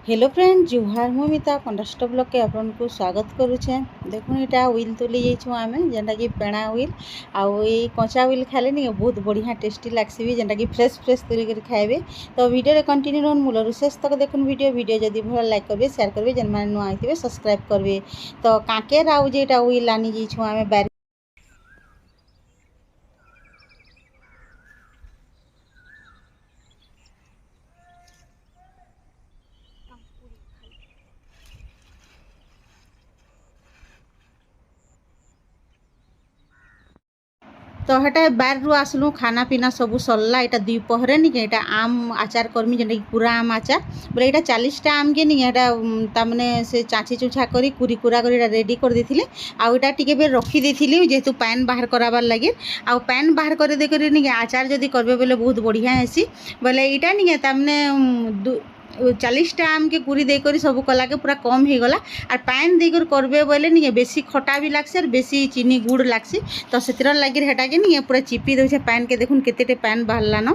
Hello friend जुहार मुमिता condensed blog के आपन को स्वागत करुचे। देखो यहाँ व्हील तुली जाइछुँ आमे जेनटा कि पेणा व्हील आउ ये कचा व्हील खाले नहीं बहुत बढ़िया टेस्टी लागसी भी जेनटा कि फ्रेश फ्रेश तुली कर खाइबे। तो वीडियो रे कंटिन्यू रहन मूल शेष तक देखुन वीडियो जदि भल लाइक करबे शेयर करबे जेन माने नुआ आइथिबे सब्सक्राइब करबे। तो काकेर आउ जेटा व्हील आनी जाइछुँ आमे तो हेटा बार रु आसलु खाना पीना सब सरला। यहाँ दुपहर निके यहाँ आम आचार करमी जेनटा कि पूरा आम आचार बोले यहाँ 40टा आम के नहीं तमने से चाची चुछा करी कुरी कुरा कर रेडी कर देथिले। आउ यहाँ टिके बेर रखी देथिली जेहेतु पैन बाहर कराबार लगे। आउ पैन बाहर कर दे कर निके आचार जदि करबे बोले बहुत बढ़िया हेसी। बोले यहाँ निके तमने 40टा आम के कुरी देकर सब कला के पूरा कम हो गला। और पैन देकर करबे बोले नहीं बेसी खटा भी लागसी और बेसी चीनी गुड़ लागसी। तो से लगे हेटा के नहीं पूरा चिपी दे पैन के देखुन केते पैन बाहरलान।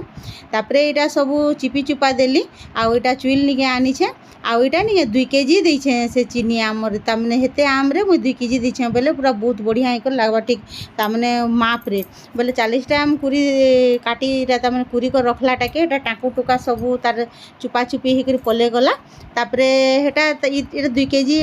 तापरे यहाँ सब चिपी चुपा देली आउ यहाँ चुइल निके आनी छे। आउ यहाँ नहीं 2 केजी देछे से चीनी आमर तमने हेते आम रे मुई 2 केजी देछे बोले पूरा बहुत बढ़िया एक लागबा ठीक तमने माप रे बोले 40टा आम कुरी काटी तमने कुरी कर रखलाटा के टाकू टुका सब तार चुपा चुपी पले गला। तापरे हेटा 2 केजी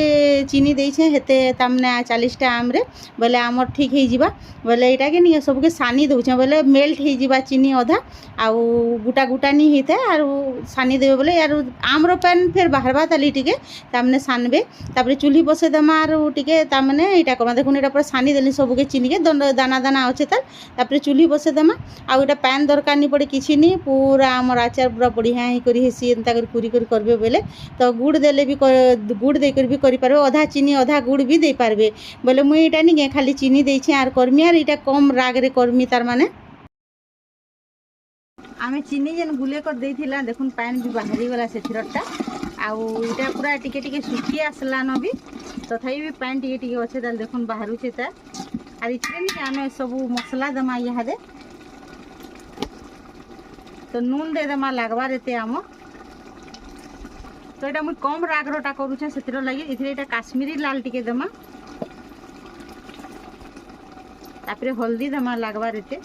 चीनी देछे हेते तमने 40टा आम रे बोले आमर ठीक हो जिबा। बोले यहाँ के नहीं सबके सानी दउछे बोले मेल्ट हो जिबा चीनी अधा आउ गुटा गुटा नहीं होता है और सानी देवे बोले यार आमर पैन फिर बाहरबा ताली टिके तमने सानबे। तापरे चूल्ही बसे दमा और टिके तमने यहाँ करमा देखुन यहाँ पूरा सानी देली सबके चीनी के दाना दाना अच्छे तापरे चूल्ही बसे दमा आउ यहाँ पैन दरकार नहीं पड़े किसी नहीं पूरा आमर आचार पूरा बढ़िया ही करी हेसी एंता कर कुरी करबे बोले। तो गुड़ देले भी गुड़ देकर भी करि पारबे अधा चीनी अधा गुड़ भी दे पारबे। बोले मुई यहाँ नहीं खाली चीनी देछे आर करमी आर यहाँ कम राग रे करमी तार माने आमे चीनी जेन गुले कर देथिला देखुन पैन भी बाहरी गला से थिरटा आउ इटा पूरा टिके टिके सुखी आसला न भी तथापि भी पैन टिके टिके अच्छे ताल देखुन बाहरु छे ता आर इछरे नहीं आमे सब मसला दमा यहाँ दे। तो नून दे दमा लागबा रेते आम। तो यहाँ मुझे कम राग रटा करुचे से लगे इथे यहाँ काश्मीरी लाल टिके दमा तापरे हल्दी दमा लागबा रेते।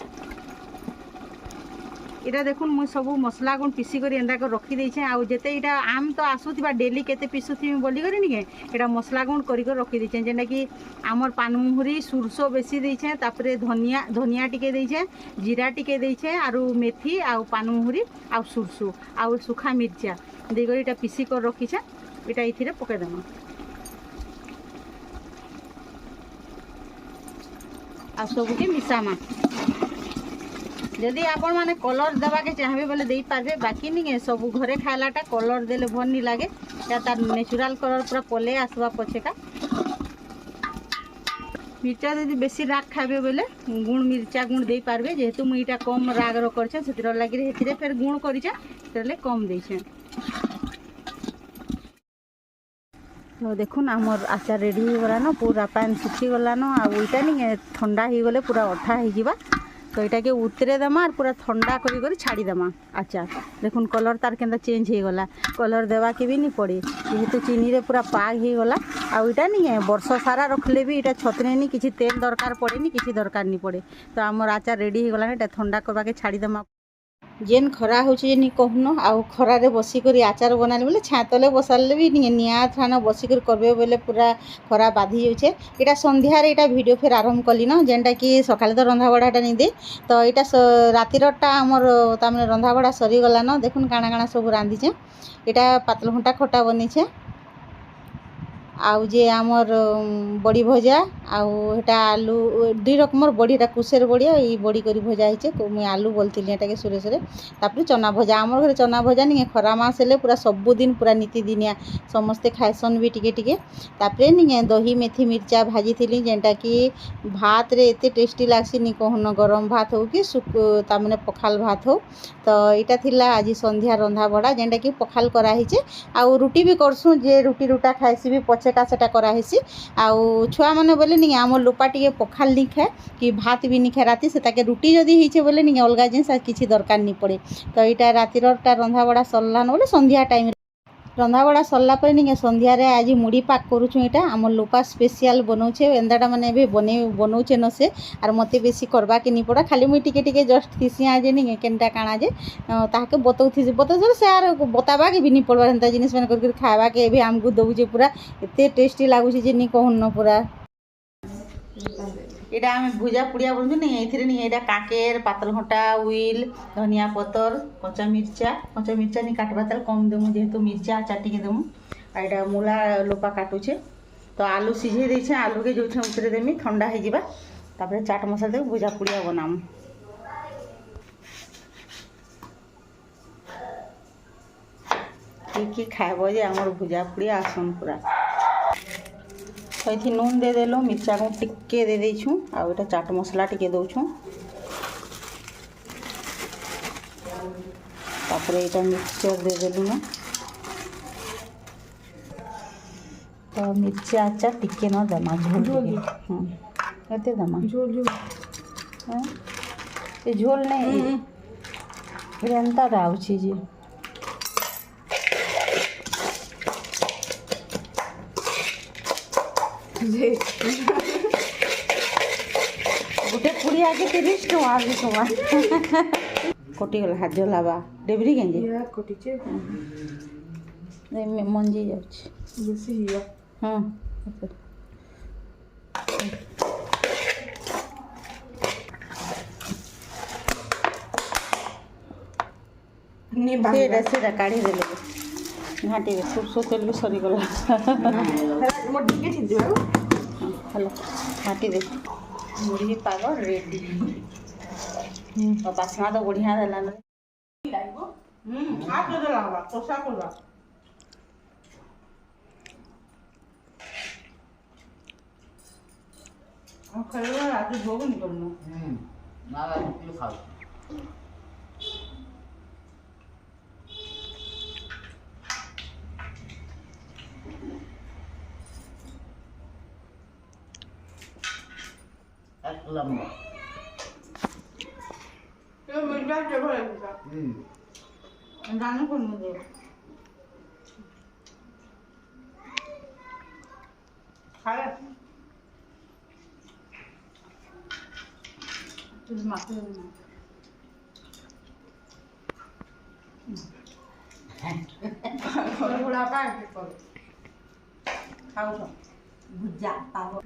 इटा देखुन मुझे सब मसला गुण पीसी कर एंदा कर रखी देछे आउ जेते इटा आम तो आसुथिबा डेली केते पीसुथि बोली करी निके इटा मसला गुण करी कर रखी देछे जेंटा कि आमर पानमुहुरी सुरसो बेसी देछे तापरे धनिया टिके देछे जीरा टिके देछे आरु मेथी आउ पानमुहुरी आउ सुरसो आउ सुखा मिर्चा देकर इटा पीसी कर रखीछे इटा इथिरे पके देमा आ सबके मिसामा। जदि आपण माने कलर देवा के चाहबे बोले दे पारबे बाकी नहीं सब घरे खालाटा कलर देले भल नहीं लागे या तार नेचुरल कलर पूरा पले आसवा पछेका। मिर्चा यदि बेसी राग खाबे बोले गुण मिर्चा गुण दे पारबे जेहेतु मुई इटा कम राग रो करछे सेतिर लागि हेतिरे फेर गुण करिछे तेले कम देछे। तो देखुन आमर आचार रेडी हो गलान पूरा पैन सुखी गलान आउ इटा नहीं ठंडा हो गले पूरा अठा हो जिबा। तो यहाँ के उतरे दमा और पूरा ठंडा करी छाड़ी दमा आचार देखुन कलर तार केंदा चेंज हो गला कलर देवा के भी नहीं पड़े जेहेतु चीनी रे पूरा पाग हो गला। आउ इटा नहीं है वर्ष सारा रखले भी इटा छतने नहीं किसी तेल दरकार पड़े नहीं किसी दरकार नहीं पड़े। तो आमर आचार रेडी हो गला ठंडा करवा के छाड़ी दमा जेन खरा होची जे कहून आउ खरारे बसिक आचार बनानी बोले छातले बसाले भी निआ थाना बसिक करबे बोले पूरा खरा बाधी जाऊे। यहाँ संध्यार यहाँ भिडियो फिर आरंभ कली न जेनटा कि सकाले तो रंधा बढ़ाटा नहीं दे। तो यहाँ रातिरटा आमर तमें रंधा बढ़ा सरीगला न देखुन काଣା काଣା सब रांधिचे। यहाँ पातल घंटा खटा बनीचे आउ जे आमर बड़ी भजा आउ हेटा आलू 2 रकमर बड़ी कुसेर बड़ी ये बड़ी करी भजा होचे मुई आलू बोलती यहाँ के सुरे सुरे। तापर चना भजा आमर घरे चना भजा नहीं खरा मास हेले पूरा सबुदिन पूरा नीतिदिनिया समस्ते खाएसन भी टिके टिके। तापर नहीं दही मेथी मिर्चा भाजी थी जेनटा कि भात रे एते टेस्टी लागसी नहीं कहून गरम भात हो कि तामने पखाल भात हो। तो यहाँ थिला आज संध्या रंधा बड़ा जेनटा कि पखाल कराहीचे आउ रुटी भी करसुँ जे रुटी रुटा खाइसी भी पछेका सेटा कराहीसी आउ छुआ मैंने बोले नहीं आम लोपा टे पखाल नहीं खाए कि भात भी नहीं खाए राति से ताके रुटी जदि होइछे बोले नहीं अलग जिनस किसी दरकार नहीं पड़े। तो यहाँ रातिर रंधा बड़ा सरलान बोले संध्या टाइम रंधाबड़ा सरला पर नहीं संध्या रे आज मुड़ी पाक करूँ यहाँ आम लोपा स्पेशल बनाऊे एंदाटा मैंने बनाऊे न से आर मत बेसी करवा के नहीं पड़ा खाली मुई टिके जस्ट थीसी आज नहीं केनटा काଣା जे ताके बताऊँ से आर बतावा के भी नहीं पड़वा एंता जिनिस मैंने करके खावा के भी आमको दौचे पूरा एत टेस्टी लगुच जे नहीं कहून पूरा यहाँ आम भुजा पुड़िया बोलूँ नहीं ये नहीं यहाँ काकेर पातल घंटा उइल धनिया पतर कच्चा मिर्चा नहीं काटवा ताल कम देमु जेहेतु मिर्चा चाटिके देमु आ यहाँ मूला लोपा काटुचे तो आलू सीझे देछे आलू के जो उतरे देमी ठंडा हो जावा तापर चाट मसला दे भुजा पुड़िया बनामु कि खाइब जे आमर भुजा पुड़िया आसन पूरा तो ये नून दे देलु मिर्चा को टिके दे देछू आ एटा चाट मसला टिके दउछू तापर एटा मिक्सचर दे देलु ना तो मिर्चा आचार टिके न दमा झोल एते दमा झोल ये झोल नहीं एंता राउची जी गोटे पुड़ी आगे 30 टଙ୍କା 20 टଙ୍କା कटिगला हाथ जलावा डेबरी केंजे कटिचे मंजी जाउछ हाँ से काढ़ी देले घाटी सोरसो तेल सरीगला हेलो घाटी दे मुड़ी पाग रेडी बासना तो बढ़िया देला आज भोग नहीं करना लंबा ये मिर्चा के भरे गाने को मुझे खाया तुझे मारते हो थोड़ा थोड़ा काट के करो खाओ भुजा पाव